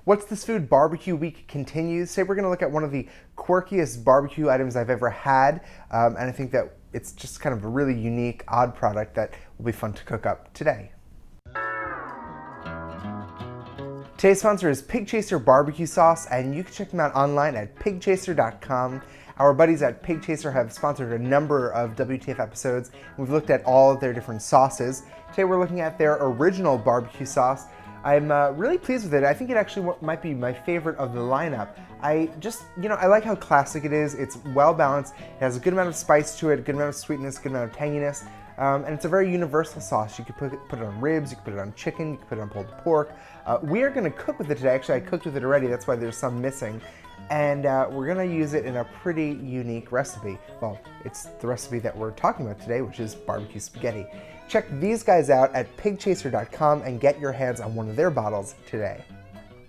What's This Food Barbecue Week continues. Today we're going to look at one of the quirkiest barbecue items I've ever had, and I think that it's just kind of a really unique, odd product that will be fun to cook up today. Today's sponsor is Pig Chaser Barbecue Sauce, and you can check them out online at pigchaser.com. Our buddies at Pig Chaser have sponsored a number of WTF episodes. We've looked at all of their different sauces. Today we're looking at their original barbecue sauce. I'm really pleased with it. I think it actually might be my favorite of the lineup. I like how classic it is. It's well balanced. It has a good amount of spice to it, a good amount of sweetness, a good amount of tanginess. And it's a very universal sauce. You could put it on ribs, you could put it on chicken, you could put it on pulled pork. We are going to cook with it today. Actually, I cooked with it already. That's why there's some missing. And we're going to use it in a pretty unique recipe. Well, it's the recipe that we're talking about today, which is barbecue spaghetti. Check these guys out at pigchaser.com and get your hands on one of their bottles today.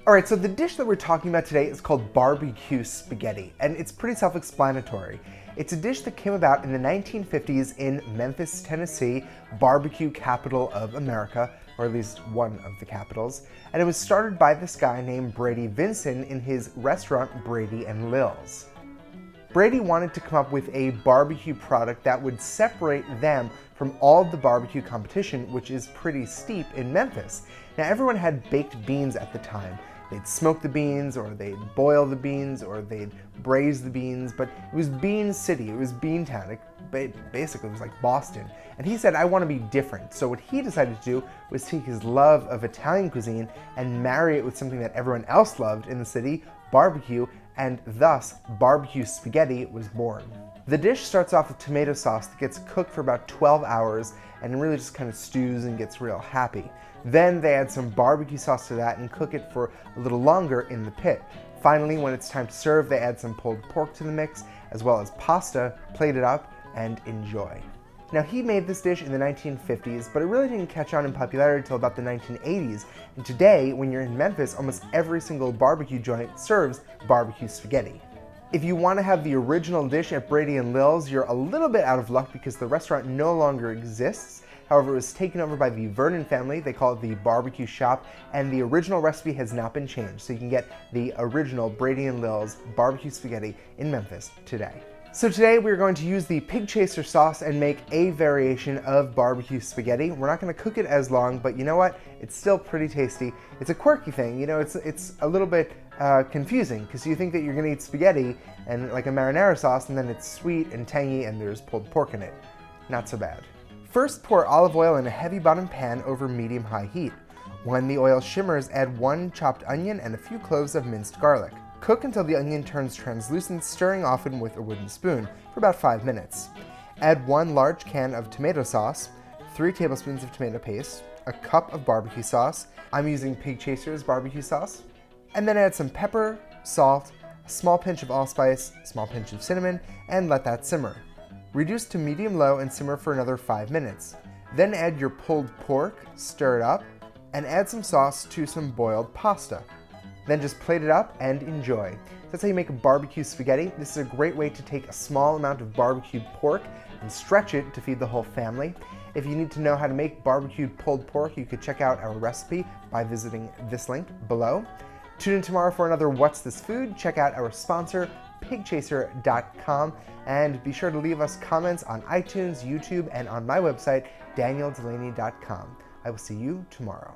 Alright, so the dish that we're talking about today is called barbecue spaghetti, and it's pretty self-explanatory. It's a dish that came about in the 1950s in Memphis, Tennessee, barbecue capital of America, or at least one of the capitals, and it was started by this guy named Brady Vinson in his restaurant Brady and Lil's. Brady wanted to come up with a barbecue product that would separate them from all the barbecue competition, which is pretty steep in Memphis. Now, everyone had baked beans at the time. They'd smoke the beans, or they'd boil the beans, or they'd braise the beans, but it was Bean City, it was Bean Town. Basically, it was like Boston. And he said, I want to be different. So what he decided to do was take his love of Italian cuisine and marry it with something that everyone else loved in the city, barbecue, and thus barbecue spaghetti was born. The dish starts off with tomato sauce that gets cooked for about 12 hours and really just kind of stews and gets real happy. Then they add some barbecue sauce to that and cook it for a little longer in the pit. Finally, when it's time to serve, they add some pulled pork to the mix, as well as pasta, plate it up, and enjoy. Now, he made this dish in the 1950s, but it really didn't catch on in popularity until about the 1980s. And today, when you're in Memphis, almost every single barbecue joint serves barbecue spaghetti. If you want to have the original dish at Brady and Lil's, you're a little bit out of luck because the restaurant no longer exists. However, it was taken over by the Vernon family. They call it the Barbecue Shop, and the original recipe has not been changed. So you can get the original Brady and Lil's barbecue spaghetti in Memphis today. So today we're going to use the Pig Chaser sauce and make a variation of barbecue spaghetti. We're not going to cook it as long, but you know what? It's still pretty tasty. It's a quirky thing. You know, it's a little bit confusing because you think that you're going to eat spaghetti and like a marinara sauce, and then it's sweet and tangy and there's pulled pork in it. Not so bad. First, pour olive oil in a heavy bottom pan over medium-high heat. When the oil shimmers, add 1 chopped onion and a few cloves of minced garlic. Cook until the onion turns translucent, stirring often with a wooden spoon for about 5 minutes. Add 1 large can of tomato sauce, 3 tablespoons of tomato paste, a cup of barbecue sauce. I'm using Pig Chaser's barbecue sauce. And then add some pepper, salt, a small pinch of allspice, a small pinch of cinnamon, and let that simmer. Reduce to medium-low and simmer for another 5 minutes. Then add your pulled pork, stir it up, and add some sauce to some boiled pasta. Then just plate it up and enjoy. That's how you make a barbecue spaghetti. This is a great way to take a small amount of barbecued pork and stretch it to feed the whole family. If you need to know how to make barbecued pulled pork, you could check out our recipe by visiting this link below. Tune in tomorrow for another What's This Food. Check out our sponsor, pigchaser.com, and be sure to leave us comments on iTunes, YouTube, and on my website, danieldelaney.com. I will see you tomorrow.